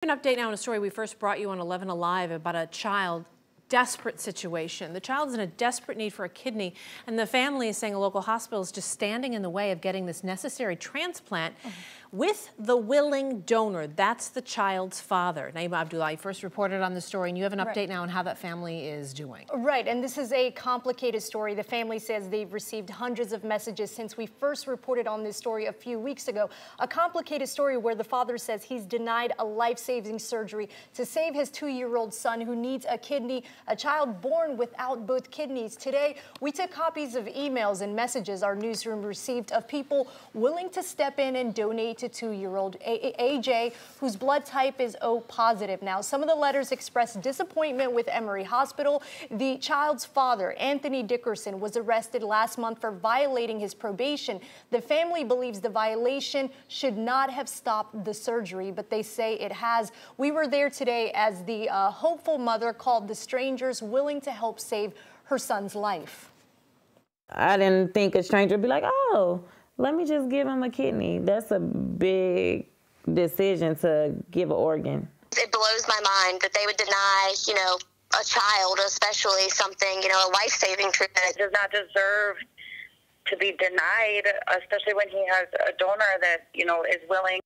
An update now on a story we first brought you on 11 Alive about a child desperate situation. The child is in a desperate need for a kidney, and the family is saying a local hospital is just standing in the way of getting this necessary transplant with the willing donor. That's the child's father. Naima Abdullah first reported on the story, and you have an update now on how that family is doing. Right, and this is a complicated story. The family says they've received hundreds of messages since we first reported on this story a few weeks ago. A complicated story where the father says he's denied a life-saving surgery to save his 2-year-old son who needs a kidney, a child born without both kidneys. Today, we took copies of emails and messages our newsroom received of people willing to step in and donate to 2-year-old AJ, whose blood type is O positive. Now, some of the letters express disappointment with Emory Hospital. The child's father, Anthony Dickerson, was arrested last month for violating his probation. The family believes the violation should not have stopped the surgery, but they say it has. We were there today as the hopeful mother called the strangers willing to help save her son's life. I didn't think a stranger would be like, oh, let me just give him a kidney. That's a big decision to give an organ. It blows my mind that they would deny, a child, especially something, a life-saving treatment. It does not deserve to be denied, especially when he has a donor that, is willing.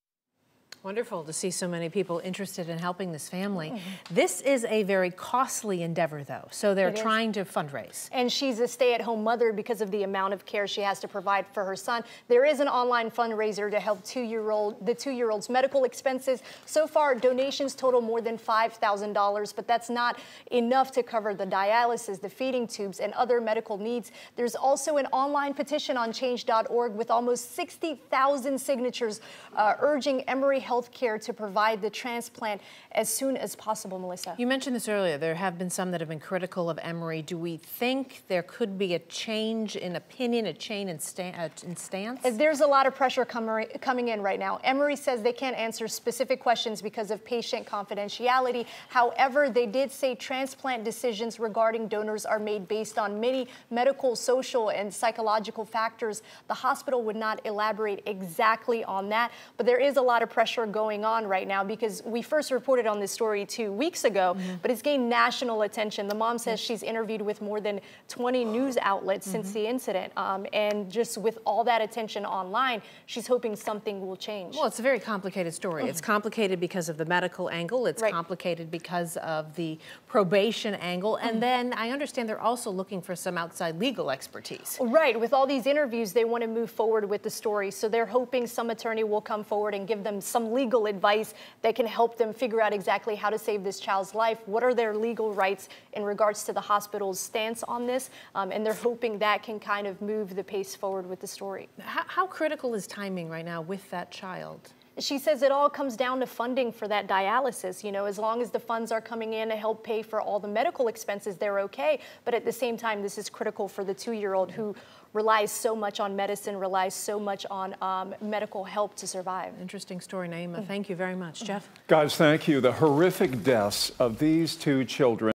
Wonderful to see so many people interested in helping this family. This is a very costly endeavor, though, so they're trying to fundraise. And she's a stay-at-home mother because of the amount of care she has to provide for her son. There is an online fundraiser to help the 2-year-old's medical expenses. So far, donations total more than $5,000, but that's not enough to cover the dialysis, the feeding tubes, and other medical needs. There's also an online petition on change.org with almost 60,000 signatures urging Emory Healthcare to provide the transplant as soon as possible, Melissa. You mentioned this earlier. There have been some that have been critical of Emory. Do we think there could be a change in opinion, a change in stance? There's a lot of pressure coming in right now. Emory says they can't answer specific questions because of patient confidentiality. However, they did say transplant decisions regarding donors are made based on many medical, social, and psychological factors. The hospital would not elaborate exactly on that, but there is a lot of pressure going on right now because we first reported on this story 2 weeks ago, but it's gained national attention. The mom says she's interviewed with more than 20 news outlets since the incident, and just with all that attention online, she's hoping something will change. Well, it's a very complicated story. It's complicated because of the medical angle. It's complicated because of the probation angle, and then I understand they're also looking for some outside legal expertise. Right. With all these interviews, they want to move forward with the story, so they're hoping some attorney will come forward and give them some legal advice that can help them figure out exactly how to save this child's life. What are their legal rights in regards to the hospital's stance on this? And they're hoping that can kind of move the pace forward with the story. How critical is timing right now with that child? She says it all comes down to funding for that dialysis. As long as the funds are coming in to help pay for all the medical expenses, they're okay. But at the same time, this is critical for the 2-year-old who relies so much on medicine, relies so much on medical help to survive. Interesting story, Naima. Thank you very much. Jeff? Guys, thank you. The horrific deaths of these 2 children.